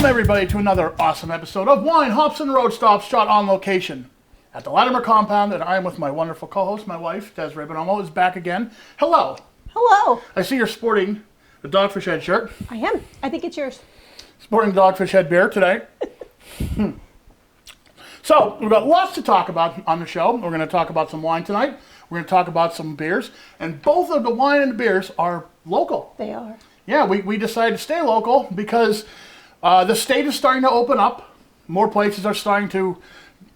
Welcome everybody to another awesome episode of Wine, Hops, and Road Stops, shot on location at the Latimer compound, and I am with my wonderful co-host, my wife, Desiree Bonomo, is back again. Hello. Hello. I see you're sporting the Dogfish Head shirt. I am. I think it's yours. Sporting Dogfish Head beer today. So, we've got lots to talk about on the show. We're going to talk about some wine tonight. We're going to talk about some beers. And both of the wine and the beers are local. They are. Yeah, we decided to stay local because the state is starting to open up. More places are starting to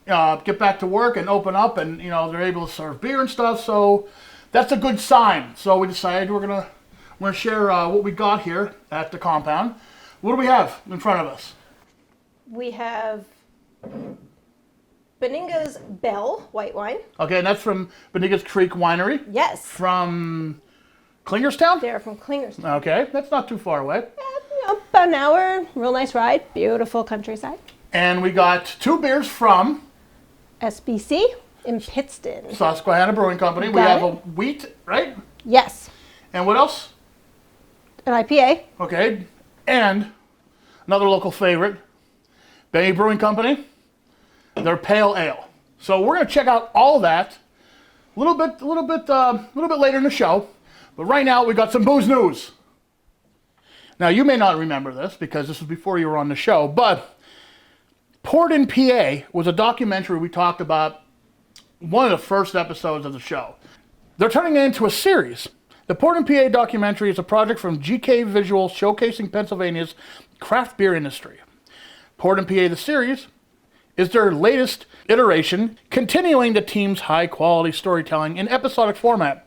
get back to work and open up, and they're able to serve beer and stuff. So that's a good sign. So we decided we're gonna share what we got here at the compound. What do we have in front of us? We have Beninga's Bell white wine. Okay, and that's from Beninga's Creek Winery. Yes. From Klingerstown? They're from Klingerstown. Okay, that's not too far away. About an hour. Real nice ride. Beautiful countryside. And we got two beers from SBC in Pittston. Susquehanna Brewing Company. We have a wheat, right? Yes. And what else? An IPA. Okay, and another local favorite, Bay Brewing Company, their pale ale. So we're going to check out all of that a little bit later in the show. But right now we got some booze news. Now you may not remember this because this was before you were on the show, but Port in PA was a documentary we talked about, one of the first episodes of the show. They're turning it into a series. The Port in PA documentary is a project from GK Visual showcasing Pennsylvania's craft beer industry. Port in PA, the series, is their latest iteration, continuing the team's high-quality storytelling in episodic format.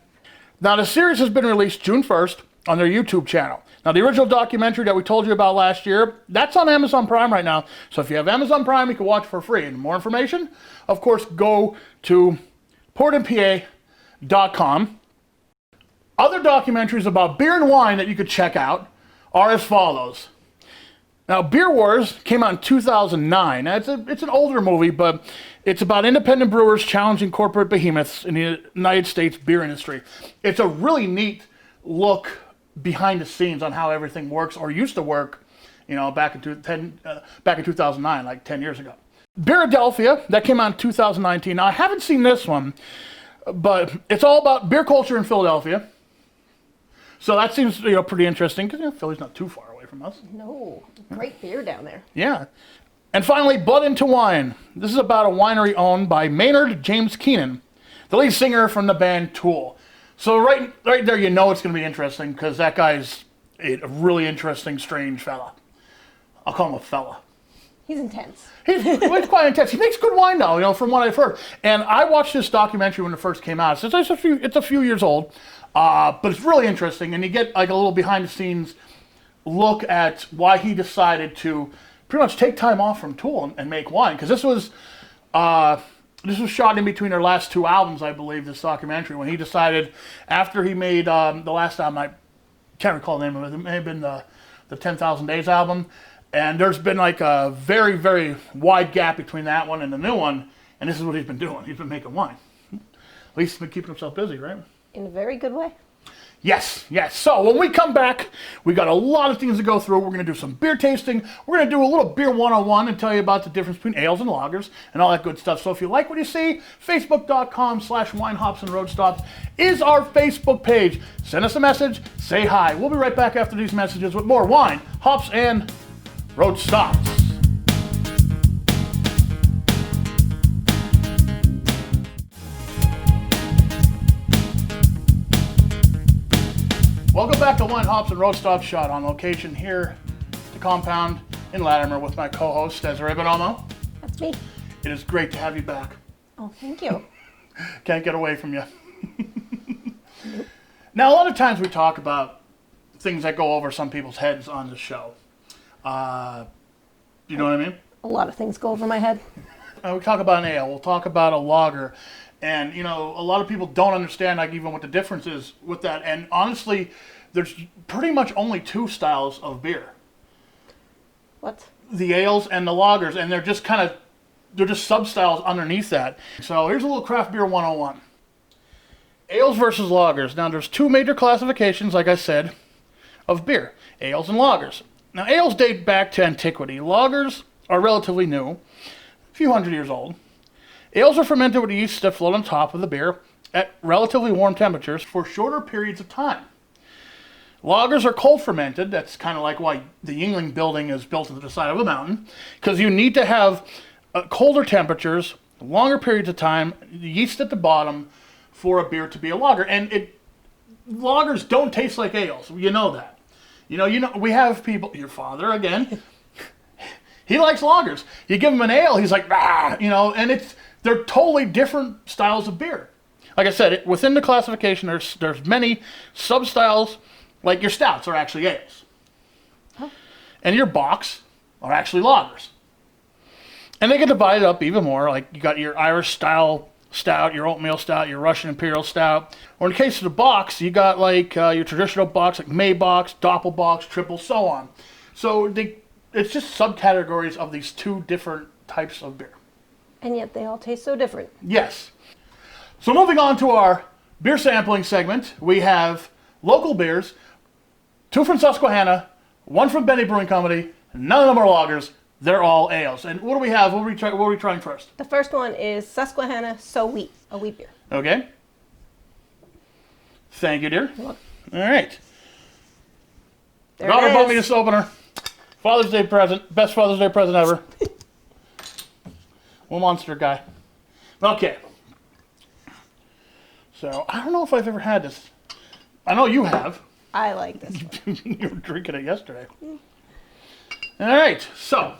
Now, the series has been released June 1st on their YouTube channel. Now, the original documentary that we told you about last year, that's on Amazon Prime right now. So if you have Amazon Prime, you can watch it for free. And more information, of course, go to portinpa.com. Other documentaries about beer and wine that you could check out are as follows. Now, Beer Wars came out in 2009. Now, it's an older movie, but it's about independent brewers challenging corporate behemoths in the United States beer industry. It's a really neat look behind the scenes on how everything works or used to work, back in 2009, like 10 years ago. Beeradelphia, that came out in 2019. Now, I haven't seen this one, but it's all about beer culture in Philadelphia. So that seems pretty interesting because Philly's not too far away from us. No. Great beer down there. Yeah. And finally, Blood into Wine. This is about a winery owned by Maynard James Keenan, the lead singer from the band Tool. So right there, it's going to be interesting because that guy's a really interesting, strange fella. I'll call him a fella. He's intense. He's quite intense. He makes good wine, though, from what I've heard. And I watched this documentary when it first came out. So it's a few years old, but it's really interesting. And you get like a little behind-the-scenes look at why he decided to pretty much take time off from Tool and make wine. Because this was shot in between their last two albums, I believe, this documentary, when he decided, after he made the last album, I can't recall the name of it, it may have been the 10,000 Days album, and there's been like a very, very wide gap between that one and the new one, and this is what he's been doing. He's been making wine. At least he's been keeping himself busy, right? In a very good way. Yes. So when we come back, we got a lot of things to go through. We're going to do some beer tasting. We're going to do a little beer 101 and tell you about the difference between ales and lagers and all that good stuff. So if you like what you see, facebook.com/wine, hops, and road stops is our Facebook page. Send us a message. Say hi. We'll be right back after these messages with more wine, hops, and road stops. Welcome back to Wine, Hops, and Road Stop, shot on location here at the compound in Latimer with my co-host, Desiree Bonomo. That's me. It is great to have you back. Oh, thank you. Can't get away from you. Now, a lot of times we talk about things that go over some people's heads on the show. You know what I mean? A lot of things go over my head. We talk about an ale. We'll talk about a lager. And, a lot of people don't understand, like, even what the difference is with that. And honestly, there's pretty much only two styles of beer. What? The ales and the lagers. And they're just sub-styles underneath that. So here's a little craft beer 101. Ales versus lagers. Now, there's two major classifications, like I said, of beer. Ales and lagers. Now, ales date back to antiquity. Lagers are relatively new, a few hundred years old. Ales are fermented with yeast that float on top of the beer at relatively warm temperatures for shorter periods of time. Lagers are cold fermented. That's kind of like why the Yingling building is built into the side of a mountain, because you need to have colder temperatures, longer periods of time, yeast at the bottom for a beer to be a lager. And lagers don't taste like ales. You know that. You know, we have people, your father again, he likes lagers. You give him an ale, he's like, ah, and they're totally different styles of beer. Like I said, within the classification, there's many sub-styles, like your stouts are actually ales. Huh. And your bocks are actually lagers. And they get divided up even more, like you got your Irish style stout, your oatmeal stout, your Russian imperial stout. Or in the case of the bocks, you got like your traditional bocks, like Maybocks, Doppelbocks, triple, so on. So it's just subcategories of these two different types of beer. And yet they all taste so different. Yes. So moving on to our beer sampling segment, we have local beers, 2 from Susquehanna, 1 from Benny Brewing Company. None of them are lagers. They're all ales. And what do we have? What are we trying first? The first one is Susquehanna So Wheat, a wheat beer. Okay. Thank you, dear. All right. There Daughter it is. bought me this opener. Father's Day present. Best Father's Day present ever. Well, monster guy. Okay. So, I don't know if I've ever had this. I know you have. I like this one. You were drinking it yesterday. All right, so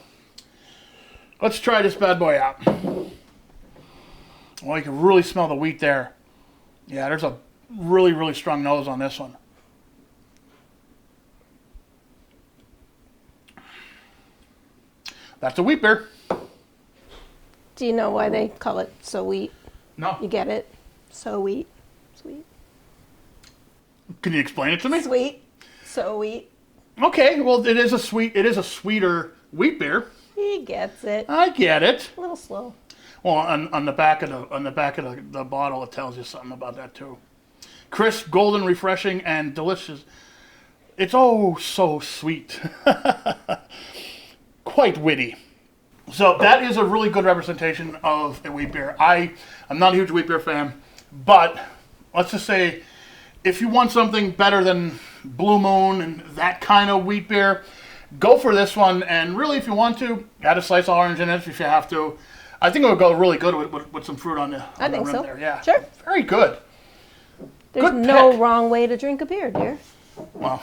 let's try this bad boy out. Well, you can really smell the wheat there. Yeah, there's a really, really strong nose on this one. That's a wheat beer. Do you know why they call it So Wheat? No. You get it? So Wheat. Sweet. Can you explain it to me? Sweet. So Wheat. Okay, well, it is a sweeter wheat beer. He gets it. I get it. A little slow. Well, on the back of the bottle, it tells you something about that too. Crisp, golden, refreshing, and delicious. It's oh so sweet. Quite witty. So that is a really good representation of a wheat beer. I'm not a huge wheat beer fan, but let's just say if you want something better than Blue Moon and that kind of wheat beer, go for this one. And really, if you want to, add a slice of orange in it if you have to. I think it would go really good with some fruit on the I think rim so. there. Yeah. Sure. Very good. There's Good no pick. wrong way to drink a beer, dear. Well.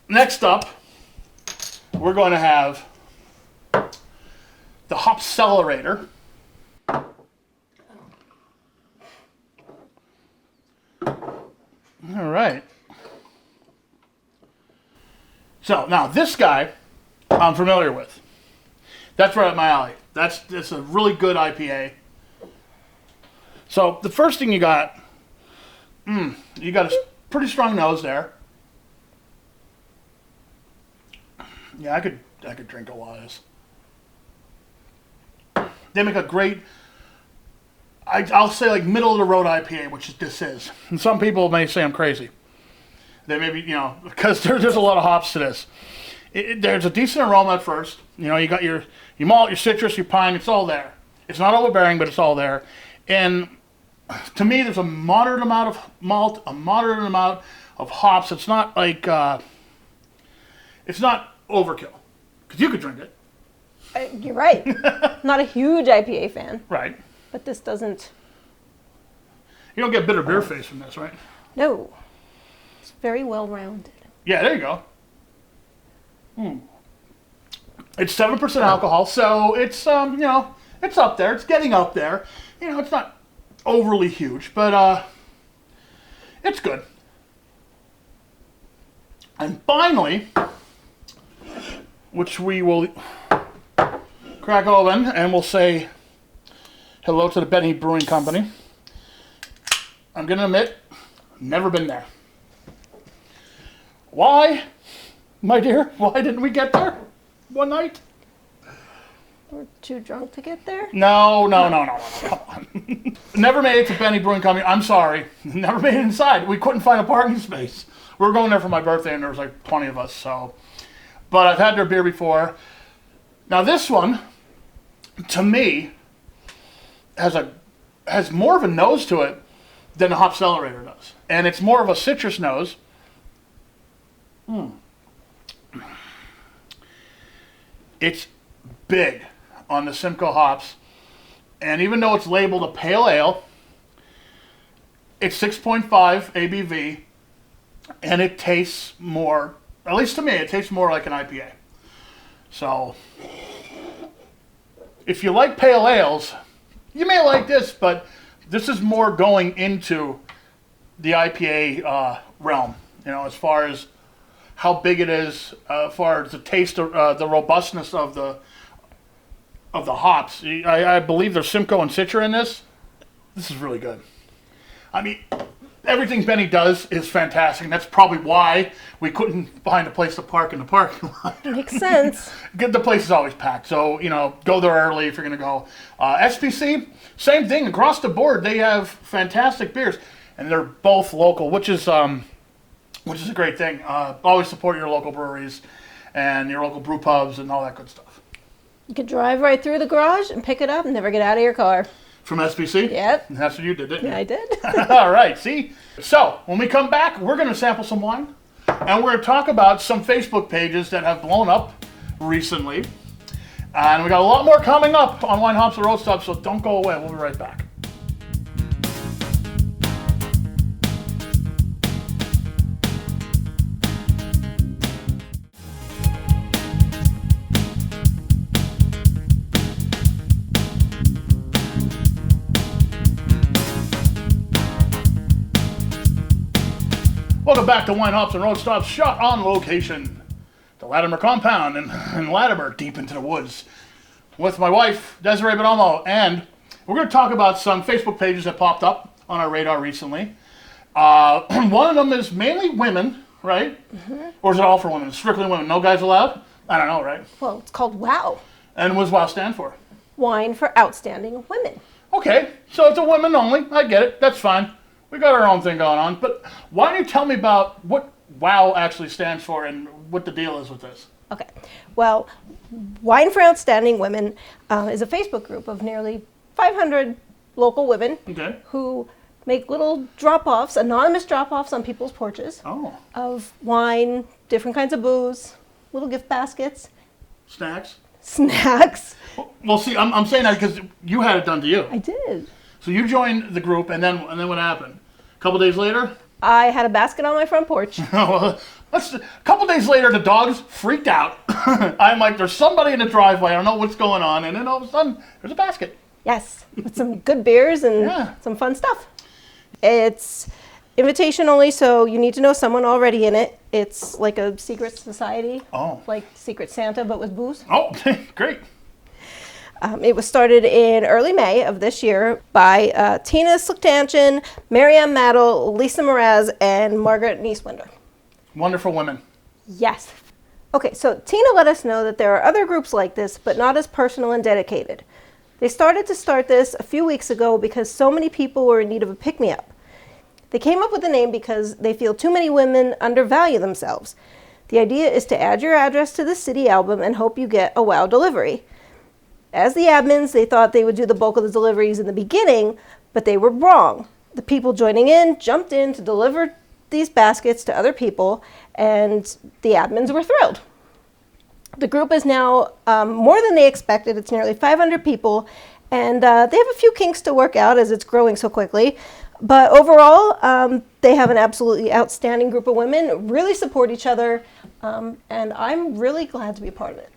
Next up, we're going to have the Hopcelerator. All right. So now this guy I'm familiar with. That's right up my alley. That's a really good IPA. So the first thing you got a pretty strong nose there. Yeah, I could drink a lot of this. They make a great, I'll say like middle of the road IPA, which this is. And some people may say I'm crazy. They maybe, because there's a lot of hops to this. There's a decent aroma at first. You got your malt, your citrus, your pine, it's all there. It's not overbearing, but it's all there. And to me, there's a moderate amount of malt, a moderate amount of hops. It's not like, it's not overkill. Because you could drink it. You're right. Not a huge IPA fan. Right. But this doesn't. You don't get bitter beer face from this, right? No. It's very well rounded. Yeah, there you go. It's 7% alcohol, so it's it's up there. It's getting up there. It's not overly huge, but it's good. And finally, which we will crack open and we'll say hello to the Benny Brewing Company. I'm gonna admit, never been there. Why, my dear? Why didn't we get there one night? We're too drunk to get there? No. Come on. Never made it to Benny Brewing Company. I'm sorry. Never made it inside. We couldn't find a parking space. We were going there for my birthday, and there was like 20 of us. So, but I've had their beer before. Now this one, to me, has more of a nose to it than the Hop Accelerator does, and it's more of a citrus nose. It's big on the Simcoe hops, and even though it's labeled a pale ale, it's 6.5 ABV, and it tastes more, at least to me, it tastes more like an IPA. So, if you like pale ales, you may like this, but this is more going into the IPA realm, as far as how big it is, as far as the taste, the robustness of the hops. I believe there's Simcoe and Citra in this. This is really good. I mean, everything Benny does is fantastic, and that's probably why we couldn't find a place to park in the parking lot. Makes sense. The place is always packed, so, go there early if you're going to go. SPC, same thing. Across the board, they have fantastic beers, and they're both local, which is a great thing. Always support your local breweries and your local brew pubs and all that good stuff. You could drive right through the garage and pick it up and never get out of your car. From SBC? Yep. That's what you did, didn't you? Yeah, I did. All right, see? So, when we come back, we're going to sample some wine, and we're going to talk about some Facebook pages that have blown up recently. And we got a lot more coming up on Wine, Hops, and Road Stops, so don't go away. We'll be right back. Welcome back to Wine, Hops, and Road Stops, shot on location. The Latimer compound in Latimer, deep into the woods. With my wife, Desiree Bonomo, and we're going to talk about some Facebook pages that popped up on our radar recently. One of them is mainly women, right? Mm-hmm. Or is it all for women? Strictly women, no guys allowed? I don't know, right? Well, it's called WOW. And what does WOW stand for? Wine for Outstanding Women. Okay, so it's a women only. I get it. That's fine. We got our own thing going on, but why don't you tell me about what WOW actually stands for and what the deal is with this? Okay. Well, Wine for Outstanding Women is a Facebook group of nearly 500 local women who make little drop-offs, anonymous drop-offs on people's porches of wine, different kinds of booze, little gift baskets. Snacks. Well, see, I'm saying that because you had it done to you. I did. So you joined the group, and then what happened? A couple days later? I had a basket on my front porch. A couple days later, the dogs freaked out. I'm like, there's somebody in the driveway. I don't know what's going on. And then all of a sudden, there's a basket. Yes, with some good beers and some fun stuff. It's invitation only, so you need to know someone already in it. It's like a secret society. Oh. Like Secret Santa, but with booze. Oh, great. It was started in early May of this year by Tina Slicktanchin, Marianne Maddle, Lisa Mraz, and Margaret Nieswinder. Wonderful women. Yes. Okay, so Tina let us know that there are other groups like this, but not as personal and dedicated. They started this a few weeks ago because so many people were in need of a pick-me-up. They came up with the name because they feel too many women undervalue themselves. The idea is to add your address to the city album and hope you get a WOW delivery. As the admins, they thought they would do the bulk of the deliveries in the beginning, but they were wrong. The people joining in jumped in to deliver these baskets to other people, and the admins were thrilled. The group is now more than they expected. It's nearly 500 people, and they have a few kinks to work out as it's growing so quickly. But overall, they have an absolutely outstanding group of women, really support each other, and I'm really glad to be a part of it.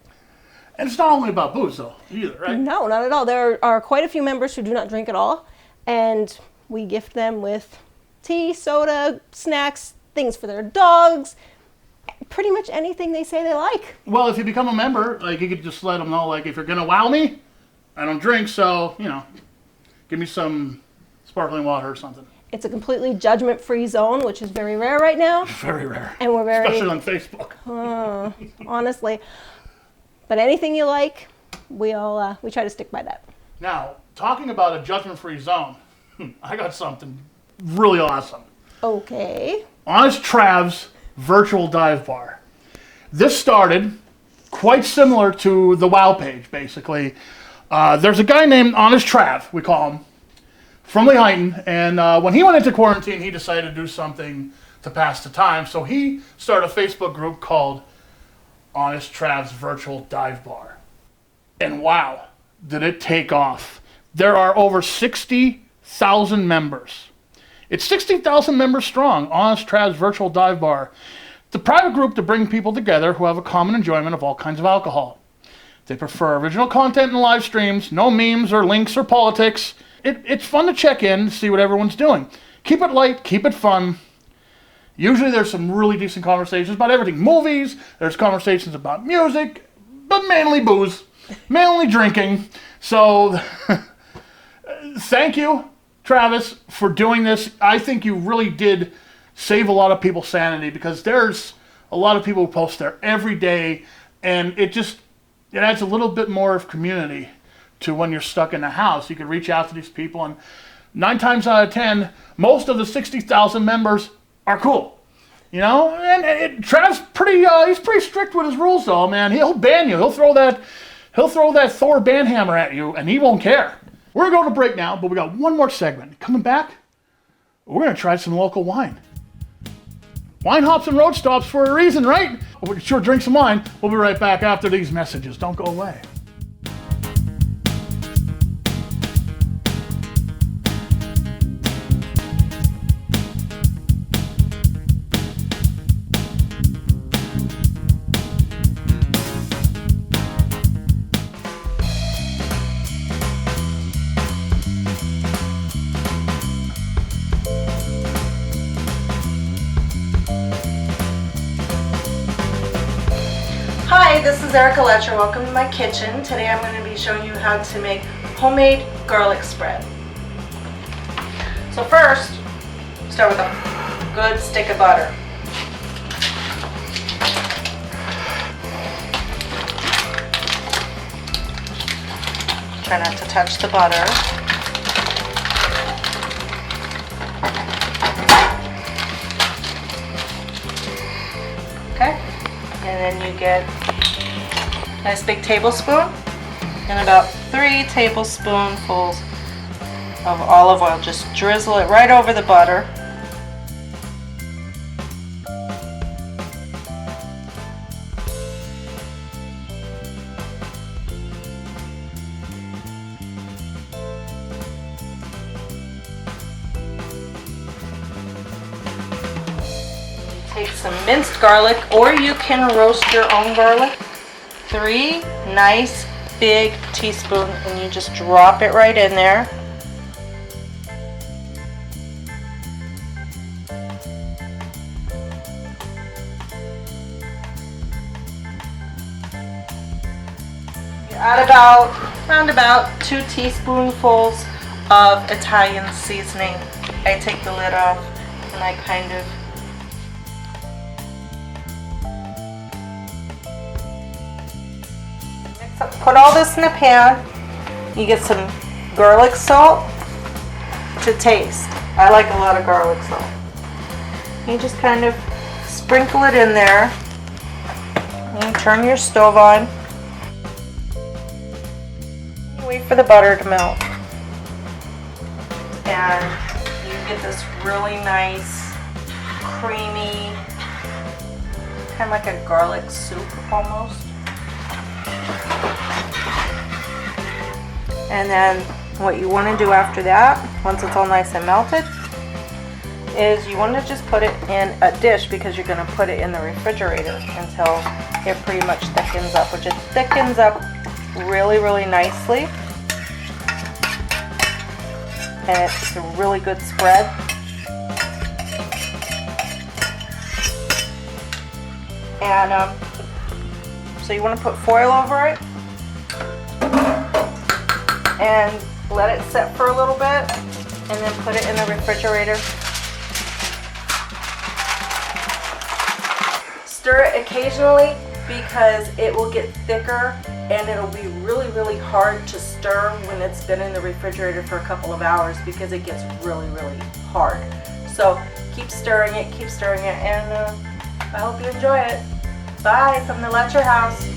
And it's not only about booze, though, either, right? No, not at all. There are quite a few members who do not drink at all, and we gift them with tea, soda, snacks, things for their dogs, pretty much anything they say they like. Well, if you become a member, you could just let them know, if you're going to wow me, I don't drink, so, give me some sparkling water or something. It's a completely judgment-free zone, which is very rare right now. Very rare. And we're very... Especially on Facebook. Honestly. But anything you like, we try to stick by that. Now, talking about a judgment-free zone, I got something really awesome. Okay. Honest Trav's virtual dive bar. This started quite similar to the WoW page, basically. There's a guy named Honest Trav, we call him, from Lehighton, and when he went into quarantine, he decided to do something to pass the time, so he started a Facebook group called Honest Trav's Virtual Dive Bar. And wow, did it take off. There are over 60,000 members. It's 60,000 members strong, Honest Trav's Virtual Dive Bar. The private group to bring people together who have a common enjoyment of all kinds of alcohol. They prefer original content and live streams, no memes or links or politics. It's fun to check in, see what everyone's doing. Keep it light, keep it fun. Usually there's some really decent conversations about everything. Movies, there's conversations about music, but mainly booze, mainly drinking. So thank you, Travis, for doing this. I think you really did save a lot of people's sanity, because there's a lot of people who post there every day, and it adds a little bit more of community to when you're stuck in the house. You can reach out to these people, and 9 times out of 10, most of the 60,000 members are cool. You know, and Trav's he's pretty strict with his rules though, man. He'll ban you. He'll throw that Thor banhammer at you, and he won't care. We're gonna go to break now, but we got one more segment. Coming back, we're gonna try some local wine. Wine hops and road stops for a reason, right? Well, we can sure drink some wine. We'll be right back after these messages. Don't go away. Hi, this is Erica Letcher. Welcome to my kitchen. Today I'm going to be showing you how to make homemade garlic spread. So first, start with a good stick of butter. Try not to touch the butter. Okay, and then you get a nice big tablespoon and about 3 tablespoonfuls of olive oil. Just drizzle it right over the butter. Take some minced garlic, or you can roast your own garlic. 3 nice big teaspoons, and you just drop it right in there. You add around about 2 teaspoonfuls of Italian seasoning. I take the lid off and I kind of put all this in a pan. You get some garlic salt to taste. I like a lot of garlic salt. You just kind of sprinkle it in there. And turn your stove on. You wait for the butter to melt. And you get this really nice, creamy, kind of like a garlic soup almost. And then what you want to do after that, once it's all nice and melted, is you want to just put it in a dish, because you're going to put it in the refrigerator until it pretty much thickens up, which it thickens up really, really nicely. And it's a really good spread. And so you want to put foil over it and let it sit for a little bit, and then put it in the refrigerator. Stir it occasionally, because it will get thicker and it'll be really, really hard to stir when it's been in the refrigerator for a couple of hours, because it gets really, really hard. So keep stirring it, and I hope you enjoy it. Bye from the Letcher house.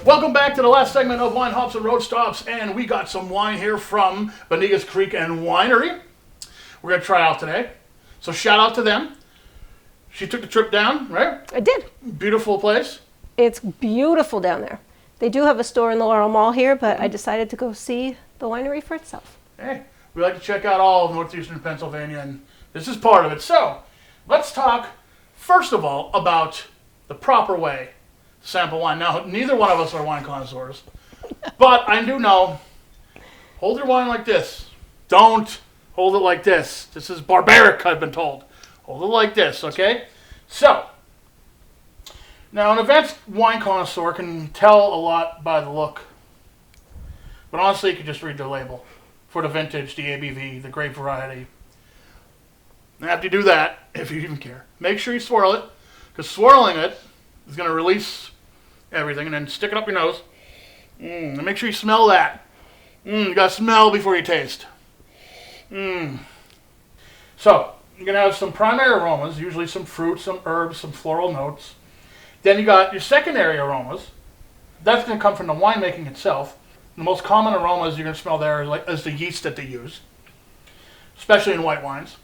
Welcome back to the last segment of Wine, Hops, and Road Stops, and we got some wine here from Bonigas Creek and Winery. We're going to try out today. So shout out to them. She took the trip down, right? I did. Beautiful place. It's beautiful down there. They do have a store in the Laurel Mall here, but I decided to go see the winery for itself. Hey, we like to check out all of northeastern Pennsylvania, and this is part of it. So let's talk, first of all, about the proper way to sample wine. Now, neither one of us are wine connoisseurs, but I do know, hold your wine like this. Don't hold it like this. This is barbaric, I've been told. Hold it like this, okay? So, now an advanced wine connoisseur can tell a lot by the look. But honestly, you can just read the label for the vintage, the ABV, the grape variety. And after you do that, if you even care, make sure you swirl it, because swirling it is going to release everything, and then stick it up your nose. And make sure you smell that. You got to smell before you taste. So, you're going to have some primary aromas, usually some fruit, some herbs, some floral notes. Then you got your secondary aromas. That's going to come from the winemaking itself. The most common aromas you're going to smell there is the yeast that they use, especially in white wines.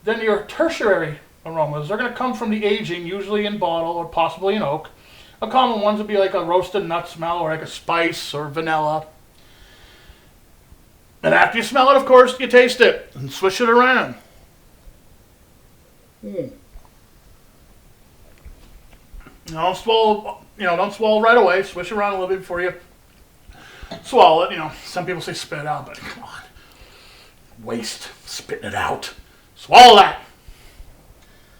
Then your tertiary aromas are going to come from the aging, usually in bottle or possibly in oak. A common ones would be like a roasted nut smell or like a spice or vanilla. And after you smell it, of course, you taste it and swish it around. Don't swallow right away. Swish around a little bit before you swallow it. Some people say spit it out, but come on. Waste spitting it out. Swallow that.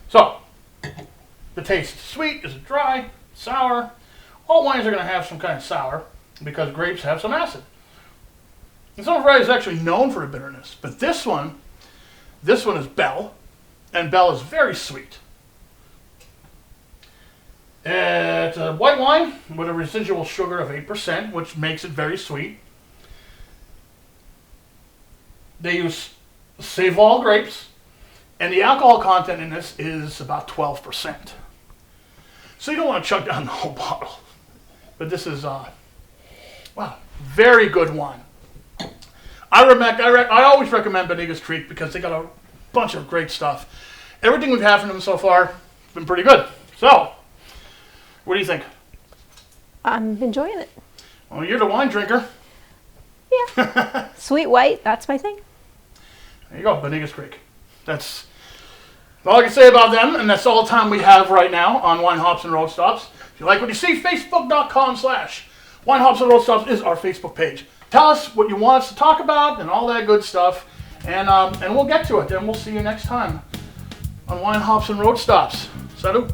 So, the taste. Sweet, is it dry, sour? All wines are going to have some kind of sour because grapes have some acid. And some variety is actually known for a bitterness, but this one is Bell, and Bell is very sweet. It's a white wine with a residual sugar of 8%, which makes it very sweet. They use Seyval grapes, and the alcohol content in this is about 12%. So you don't want to chug down the whole bottle. But this is, very good wine. I always recommend Bonigas Creek because they got a bunch of great stuff. Everything we've had from them so far has been pretty good. So, what do you think? I'm enjoying it. Well, you're the wine drinker. Yeah. Sweet white, that's my thing. There you go, Bonigas Creek. That's all I can say about them, and that's all the time we have right now on Wine, Hops, and Road Stops. If you like what you see, Facebook.com/Wine, Hops, and Road Stops is our Facebook page. Tell us what you want us to talk about and all that good stuff, and we'll get to it. And we'll see you next time on Wine, Hops, and Road Stops. Salut.